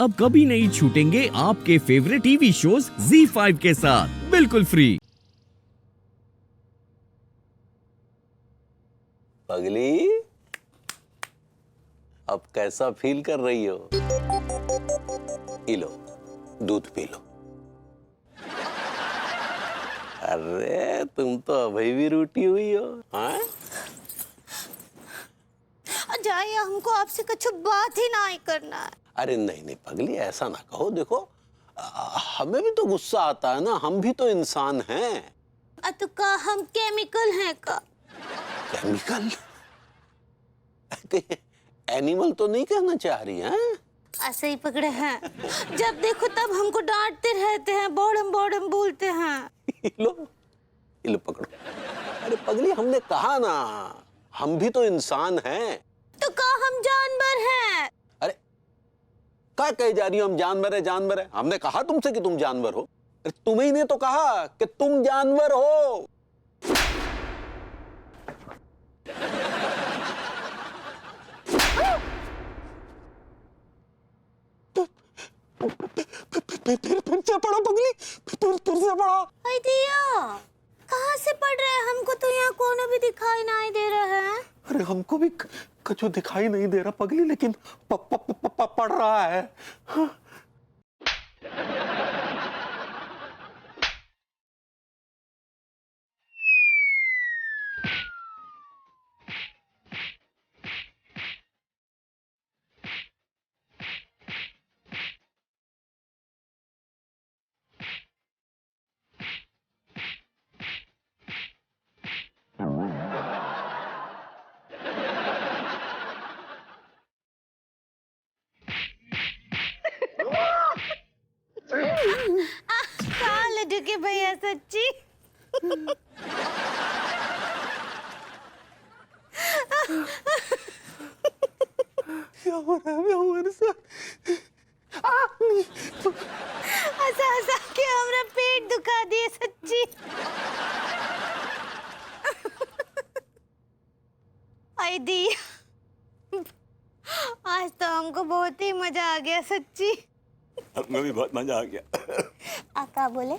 अब कभी नहीं छूटेंगे आपके फेवरेट टीवी शोज ZEE5 के साथ बिल्कुल फ्री। पगली, अब कैसा फील कर रही हो? पी लो, दूध पी लो। अरे तुम तो अभी भी रूठी हुई हो। हाँ? जाइए, हमको आपसे कुछ बात ही नहीं करना है। अरे नहीं नहीं पगली, ऐसा ना कहो। देखो, हमें भी तो गुस्सा आता है ना, हम भी तो इंसान हैं। तो का हम केमिकल हैं का? केमिकल? एनिमल तो नहीं कहना चाह रही हैं? ऐसे ही पकड़े हैं, जब देखो तब हमको डांटते रहते हैं, बॉडम बॉडम बोलते हैं। ये लो पकड़ो। अरे पगली, हमने कहा ना, हम भी तो इंसान हैं। तो का हम जानवर हैं? अरे क्या कही जा रही हो? हम जानवर है, जानवर है? हमने कहा तुमसे कि तुम जानवर हो? अरे तुम्ही ने तो कहा कि तुम जानवर हो। फिर से पढ़ो पगली, फिर से पढ़ो। अरे दिया, कहाँ से पढ़ रहे हैं? हमको तो यहाँ कोनो भी दिखाई नहीं दे रहा है। अरे हमको भी कुछ दिखाई नहीं दे रहा पगली, लेकिन पढ़ रहा है। हाँ। कहाँ ले चुके भैया, सच्ची? क्या हो रहा है हमारे साथ? ऐसा ऐसा के हमरा पेट दुखा दिए, सच्ची। आई दी, आज तो हमको बहुत ही मजा आ गया, सच्ची। हमें भी बहुत मजा आ गया। आका बोले?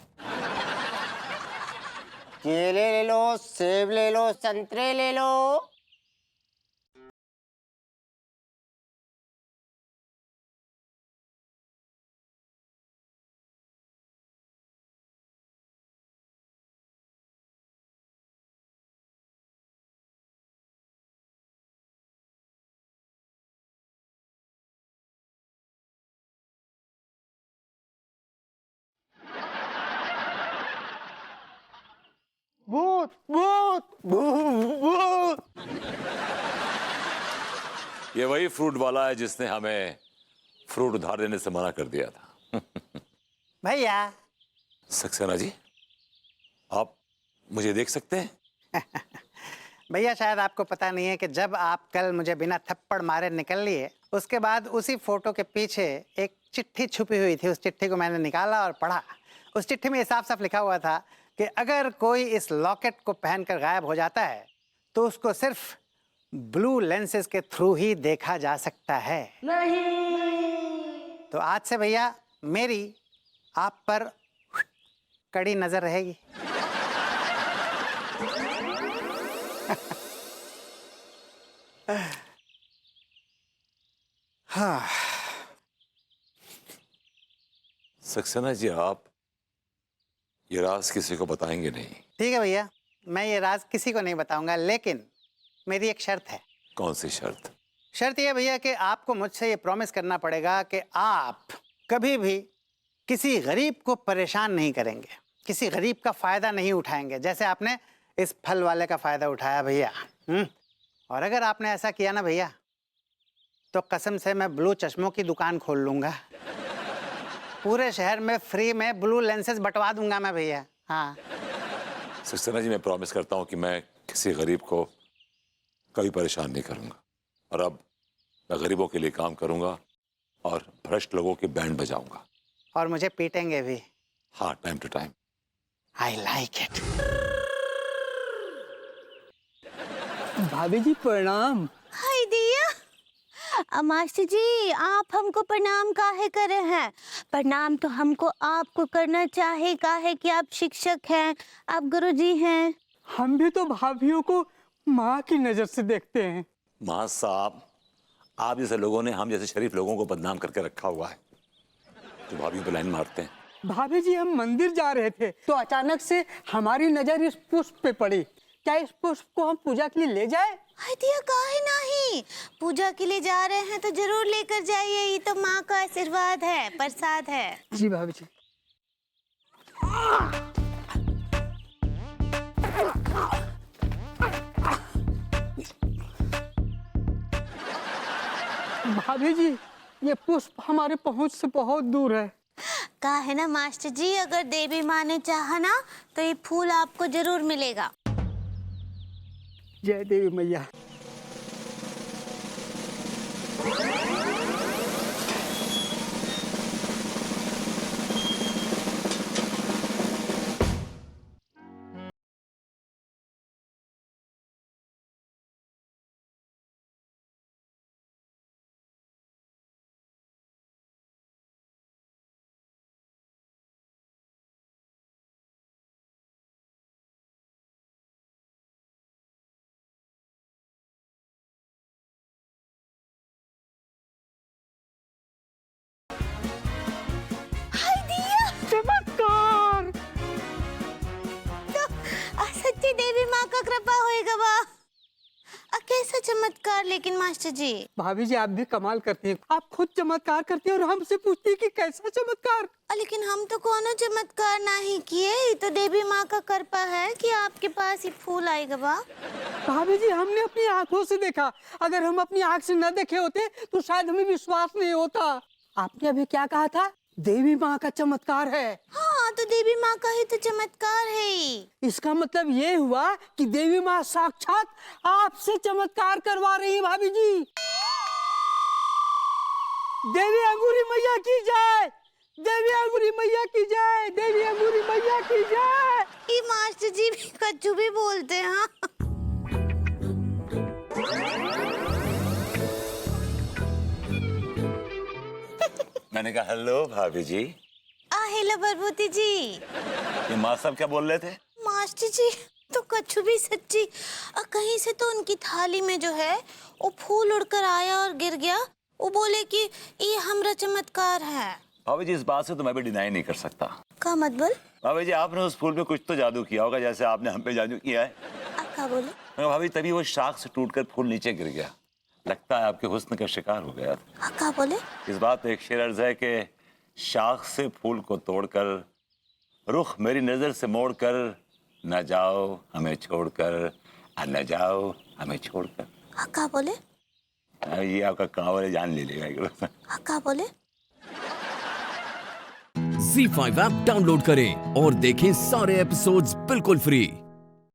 केले ले लो, सेब ले लो, संतरे ले लो। भूत भूत भूत। ये वही फ्रूट वाला है जिसने हमें फ्रूट उधार देने से मना कर दिया था। भैया, सक्सेना जी, आप मुझे देख सकते हैं? भैया शायद आपको पता नहीं है कि जब आप कल मुझे बिना थप्पड़ मारे निकल लिए, उसके बाद उसी फोटो के पीछे एक चिट्ठी छुपी हुई थी। उस चिट्ठी को मैंने निकाला और पढ़ा। उस चिट्ठी में साफ साफ लिखा हुआ था कि अगर कोई इस लॉकेट को पहनकर गायब हो जाता है तो उसको सिर्फ ब्लू लेंसेज के थ्रू ही देखा जा सकता है। नहीं। तो आज से भैया मेरी आप पर कड़ी नजर रहेगी। हाँ। सक्सेना जी, आप ये राज किसी को बताएंगे नहीं? ठीक है भैया, मैं ये राज किसी को नहीं बताऊंगा, लेकिन मेरी एक शर्त है। कौन सी शर्त? शर्त ये भैया कि आपको मुझसे ये प्रॉमिस करना पड़ेगा कि आप कभी भी किसी गरीब को परेशान नहीं करेंगे, किसी गरीब का फायदा नहीं उठाएंगे, जैसे आपने इस फल वाले का फायदा उठाया भैया। और अगर आपने ऐसा किया ना भैया, तो कसम से मैं ब्लू चश्मों की दुकान खोल लूंगा। पूरे शहर में फ्री में ब्लू लेंसेज बंटवा दूंगा मैं भैया। हाँ सक्सेना जी, मैं प्रॉमिस करता हूँ कि मैं किसी गरीब को कभी परेशान नहीं करूंगा। और अब मैं गरीबों के लिए काम करूंगा और भ्रष्ट लोगों की बैंड बजाऊंगा। और मुझे पीटेंगे भी। हाँ, time to time. I like it. भाभी जी प्रणाम। हाय दिया, मास्टर जी आप हमको प्रणाम काहे करे हैं? प्रणाम तो हमको आपको करना चाहे काहे कि आप शिक्षक हैं, आप गुरुजी हैं। हम भी तो भाभीियों को माँ की नजर से देखते हैं। मां साहब, आप जैसे लोगों ने हम जैसे शरीफ लोगों को बदनाम करके रखा हुआ है, जो भाभी पे लाइन मारते हैं। भाभी जी हम मंदिर जा रहे थे तो अचानक से हमारी नजर इस पुष्प पे पड़ी। क्या इस पुष्प को हम पूजा के लिए ले जाए? हाय दिया काहे नहीं, पूजा के लिए जा रहे हैं तो जरूर लेकर जाइए, ये तो माँ का आशीर्वाद है, प्रसाद है। जी भाभी जी। भाभी जी ये पुष्प हमारे पहुंच से बहुत दूर है। का है ना मास्टर जी, अगर देवी माँ ने चाहा ना तो ये फूल आपको जरूर मिलेगा। जय देवी मैया। चमत्कार। सच्ची देवी माँ का कृपा होएगा बा। कैसा चमत्कार लेकिन मास्टर जी? भाभी जी आप भी कमाल करती हैं। आप खुद चमत्कार करती हैं और हमसे पूछती हैं कि कैसा चमत्कार। लेकिन हम तो कोनो चमत्कार नहीं किए, ये तो देवी माँ का कृपा है कि आपके पास ये फूल आएगा बा। भाभी जी हमने अपनी आंखों से देखा, अगर हम अपनी आंख से न देखे होते तो शायद हमें विश्वास नहीं होता। आपने अभी क्या कहा था? देवी माँ का चमत्कार है। हाँ तो देवी माँ का ही तो चमत्कार है। इसका मतलब ये हुआ कि देवी माँ साक्षात आपसे चमत्कार करवा रही है। भाभी जी देवी अंगूरी मैया की जय, देवी अंगूरी मैया की जय, देवी अंगूरी मैया की जय। ये मास्टर जी भी कच्चू भी बोलते हैं। हाँ? मैंने कहा हेलो भाभी जी। हेलो प्रभुति जी। ये माँ साहब क्या बोल रहे थे? मास्टर जी तो कच्चू भी सच्ची, कहीं से तो उनकी थाली में जो है वो फूल उड़कर आया और गिर गया। वो बोले कि ये हमरा चमत्कार है। भाभी जी इस बात से तो मैं भी डिनाई नहीं कर सकता। का मतलब? भाभी जी आपने उस फूल पे कुछ तो जादू किया होगा, जैसे आपने हम पे जादू किया है। का बोले? मैं भाभी तभी वो शाख से टूटकर फूल नीचे गिर गया। लगता है आपके हुस्न का शिकार हो गया। का बोले? इस बात पे एक शेर अर्ज है कि शाख से फूल को तोड़कर, रुख मेरी नजर से मोड़कर, न जाओ हमें छोड़कर, न जाओ हमें छोड़कर। का बोले? ये आपका कांवर है, जान ले लेगा। का बोले? Z5 ऐप डाउनलोड करें और देखें सारे एपिसोड्स बिल्कुल फ्री।